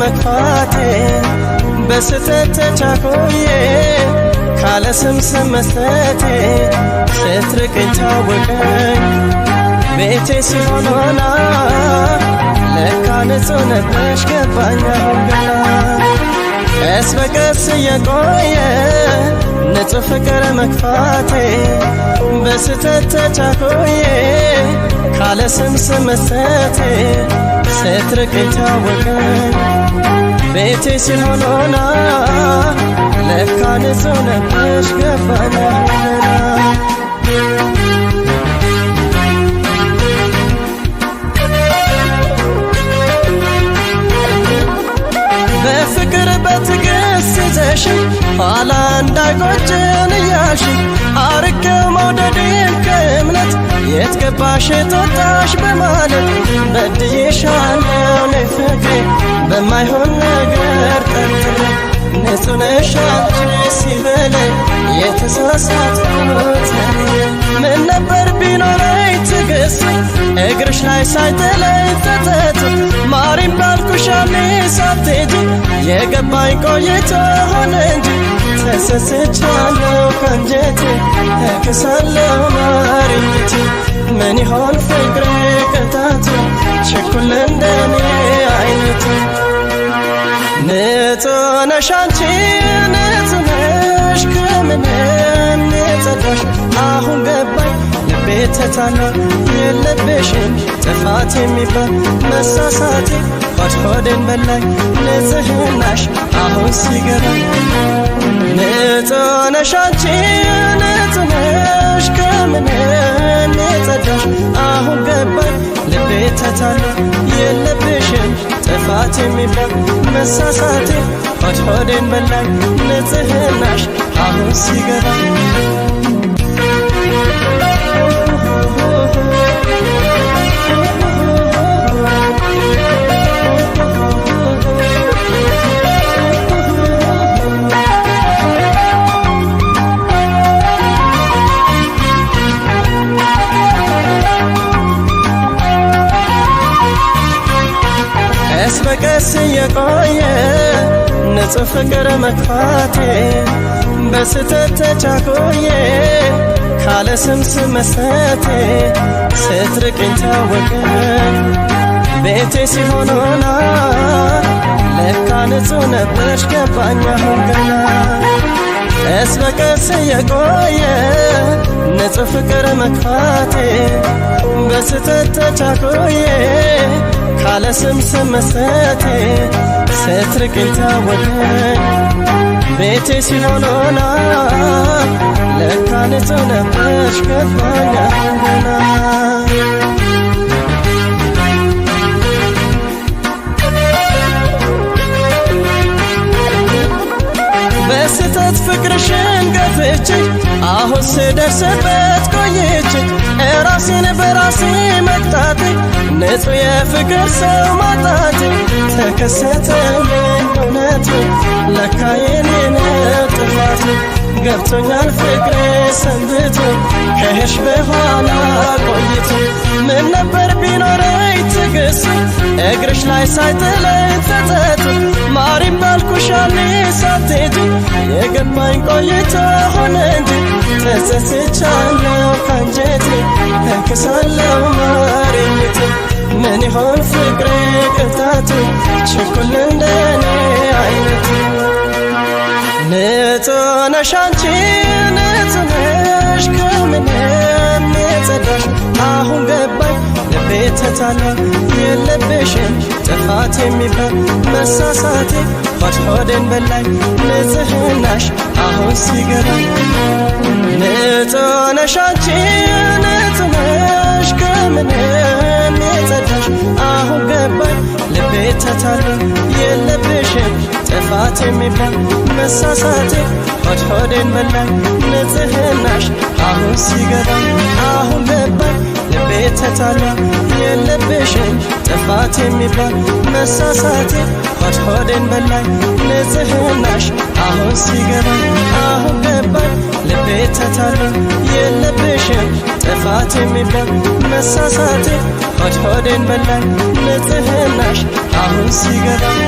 መክፋቴ በስተት ተቻኮዬ ካለ ስም መስጠቴ ስትርቀኝ ታወቀኝ ቤቴ ሲሆን ሆና ለካ ንጹህ ነበርሽ ገባኝ አሁን ገና ቀስ በቀስ እየቆየ ንጹህ ፍቅር መክፋቴ በስተት ተቻኮዬ ካለ ስም መስጠቴ ስትርቀኝ ታወቀኝ ቤቴ ሲሆን ሆና ለካ ንጹህ ነበርሽ ገባኝ አሁን ገና በፍቅር በትዕግስት ይዘሽ ኋላ እንዳይቆጭን እያልሽ አርቄው መውደዴን ከእምነት የት ገባሽ የት ወጣሽ በማለት በድዬሻለሁ ነይ ፍቅሬ በማይሆን ነገር ጠርጥሬ ንጹህ ነሽ አንቺ ሲበለኝ የተሳሳትኩት ምን ነበር ቢኖረኝ ትዕግስት እግርሽ ላይ ሳይጥለኝ ጸጸት ማሪም ባልኩሽ ያኔ ሳትሄጂ የገባኝ ቆይቶ ሆነ እንጂ ተሰስቻለሁ ከአንጀቴ እክሳለሁ ማሪኝቴ ምን ይሆን ፍቅሬ ቅጣቱ ችኩል እንደኔ አይነቱ ንጹህ ነሽ አንቺ ንጹህ ነሽ ከምንም የጸዳሽ አሁን ገባኝ ልቤ ተታሏል የለብሽም ጥፋት የሚባል መሳሳቴ ሆዴን በላኝ ንጽህናሽ አሁን ሲገባኝ ንጹህ ነሽ አንቺ ንጹህ ነሽ ከምንም የጸዳሽ አሁን ገባኝ ልቤ ተታሏል የለብሽም ጥፋት የሚባል መሳሳቴ ሆዴን በላኝ ንጽህናሽ አሁን ሲገባኝ ቀስ በቀስ እየቆየ ንጹህ ፍቅር መክፋቴ በስተት ተቻኮዬ ካለ ስም መስጠቴ ስትርቀኝ ታወቀኝ ቤቴ ሲሆን ሆና ለካ ንጹህ ነበርሽ ገባኝ አሁን ገና ቀስ በቀስ እየቆየ ንጹህ ፍቅር መክፋቴ በስተት ተቻኮዬ ካለ ስም መስጠቴ ስትርቀኝ ታወቀኝ ቤቴ ሲሆን ሆና ለካ ንጹህ ነበርሽ ገባኝ አሁን ገና በስተት ፍቅርሽን ገፍቼ አሁን ስደርስበት ቆይቼ ራሴን በራሴ መቅጣቴ ንጹህ የፍቅር ሰው ማጣቴ ተከሰተልኝ እውነቱ ለካ የኔ ነው ጥፋቱ ገብቶኛል ፍቅሬ ሰንብቶ ከሄድሽ በኋላ ቆይቶ ምን ነበር ቢኖረኝ ትዕግስት እግርሽ ላይ ሳይጥለኝ ጸጸት ማሪም ባልኩሽ ያኔ ሳትሄጂ የገባኝ ቆይቶ ሆነ እንጂ ተጸጽቻለሁ ከአንጀቴ እክሳለሁ ማሪኝቴ ምን ይሆን ፍቅሬ ቅጣቱ ችኩል እንደኔ አይነቱ ንጹህ ነሽ አንቺ ንጹህ ነሽ ከምንም የጸዳሽ አሁን ገባኝ ልቤ ተታሏል የለብሽም ጥፋት የሚባል መሳሳቴ ሆዴን በላኝ ንጽህናሽ አሁን ሲገባኝ ንጹህ ነሽ አንቺ ንጹህ ነሽ ከምንም የጸዳሽ አሁን ገባኝ ልቤ ተታሏል የለብሽም ጥፋት የሚባል መሳሳቴ ሆዴን በላኝ ንጽህናሽ አሁን ሲገባኝ አሁን ገባኝ ልቤ ተታሏል የለብሽም ጥፋት የሚባል መሳሳቴ ሆዴን በላኝ ንጽህናሽ አሁን ሲገባኝ አሁን ገባኝ ልቤ ተታሏል የለብሽም ጥፋት የሚባል መሳሳቴ ሆዴን በላኝ ንጽህናሽ አሁን ሲገባኝ